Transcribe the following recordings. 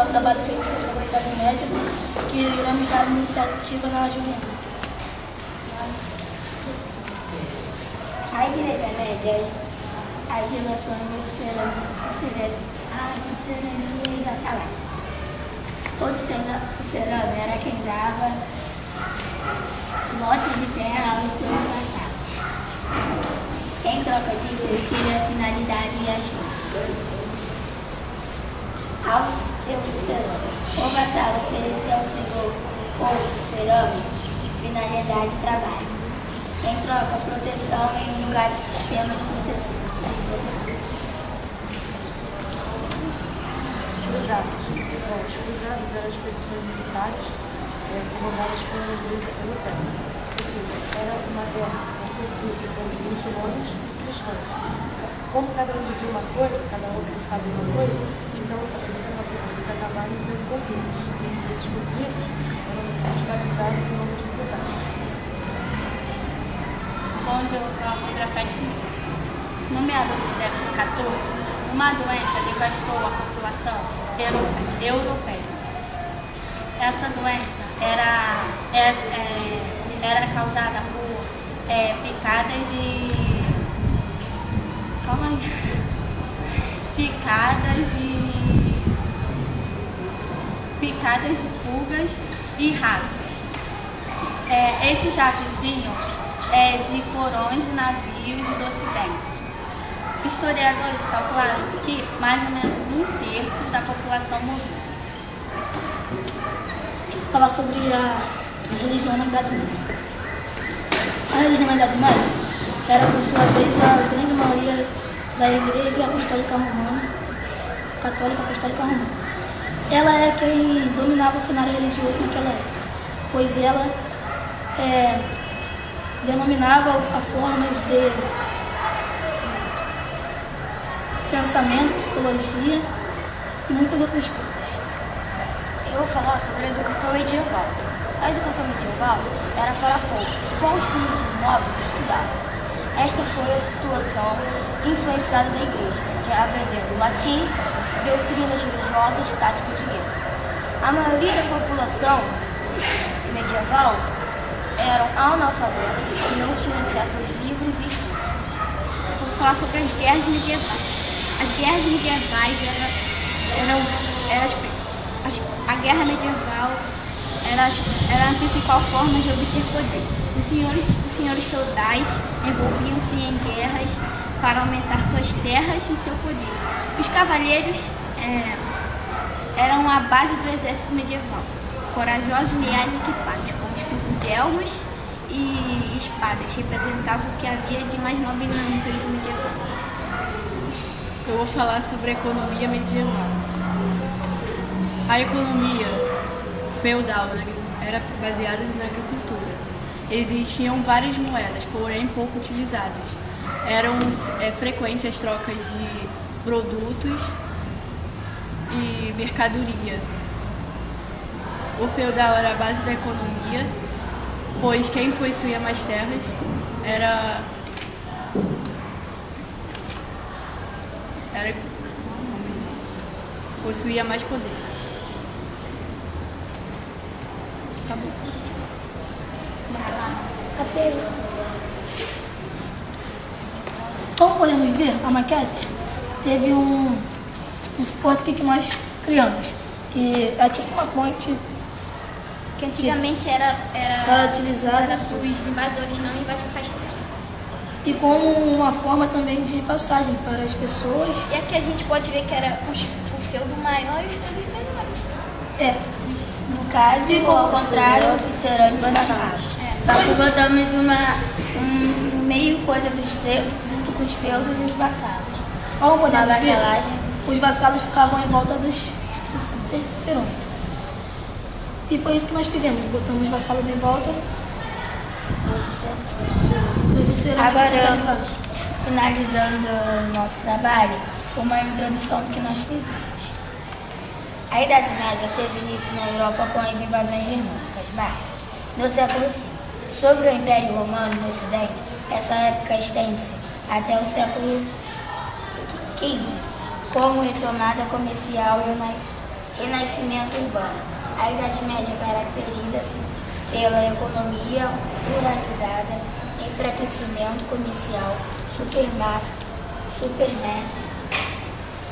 um trabalho feito sobre a Idade Média, que iremos dar iniciativa na Juliana. A Igreja Média, as relações sucerâneas e vassalais. Todo sucerano era quem dava lotes de terra aos seus vassalos. Em troca disso, eles queriam finalidade e ajuda. Ao seu sucerano, o vassalo ofereceu ao senhor ou sucerano finalidade e trabalho. Em troca, proteção em um lugar de sistema de proteção. Cruzados. Os cruzados eram expedições militares comandadas pela Igreja Europeia. Ou seja, era uma guerra, um conflito entre muçulmanos e cristãos. Como cada um dizia uma coisa, cada um acreditava em uma coisa, então eles acabaram tendo conflitos. E esses conflitos eram batizados no nome de cruzados. Onde eu vou falar sobre a peste negra. No meado do século XIV, uma doença devastou a população europeia. Essa doença era causada por picadas de... Calma aí. Picadas de pulgas e ratos. Esses ratos vinham de porões de navios do Ocidente. Historiadores calcularam que mais ou menos 1/3 da população morreu. Falar sobre a religião na Idade Média. A religião na Idade Média era, por sua vez, a grande maioria da Igreja Apostólica Romana, Católica Apostólica Romana. Ela é quem dominava o cenário religioso naquela época, pois ela denominava a formas de pensamento, psicologia e muitas outras coisas. Eu vou falar sobre a educação medieval. A educação medieval era para poucos, só os filhos dos nobres estudavam. Esta foi a situação influenciada da igreja, que aprendendo latim, doutrinas religiosas, táticas de guerra. A maioria da população medieval eram analfabetos e não tinham acesso aos livros e estudos. Vou falar sobre as guerras medievais. As guerras medievais a guerra medieval era a principal forma de obter poder. Os senhores feudais envolviam-se em guerras para aumentar suas terras e seu poder. Os cavaleiros eram a base do exército medieval, corajosos, leais e equipados, com escudos, elmos e espadas, representavam o que havia de mais nobre no período medieval. Eu vou falar sobre a economia medieval. A economia feudal era baseada na agricultura. Existiam várias moedas, porém pouco utilizadas. Eram frequentes as trocas de produtos e mercadoria. O feudal era a base da economia, pois quem possuía mais terras possuía mais poder. Acabou. Como podemos ver, a maquete teve um suporte que nós criamos, que é tipo uma ponte Que antigamente era utilizada para os invasores não invadir o castelo. e como uma forma também de passagem para as pessoas. E aqui a gente pode ver que era o feudo maior e os feudos menores. No caso, ao contrário, os suceranos vassalos. Só que botamos meio coisa dos junto com os feudos e os vassalos. Como podemos ver, vassalagem. os vassalos ficavam em volta dos suceranos. E foi isso que nós fizemos, botamos os vassalos em volta dos suceranos. Agora, finalizando o nosso trabalho, uma introdução do que nós fizemos. A Idade Média teve início na Europa com as invasões germânicas bárbaras no século V. Sobre o Império Romano no Ocidente, essa época estende-se até o século XV, como retomada comercial Renascimento urbano. A Idade Média caracteriza-se pela economia pluralizada, enfraquecimento comercial, supermercado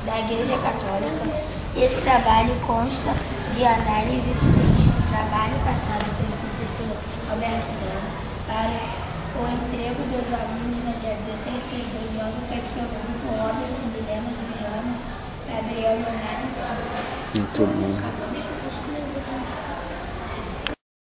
da Igreja Católica. Esse trabalho consta de análise de texto, trabalho passado pelo professor Alberto Dano para o emprego dos alunos no dia 16 de fevereiro, feito pelo grupo Obras de Milena Juliana, Gabriel Leonardo e Silva. Muito bom.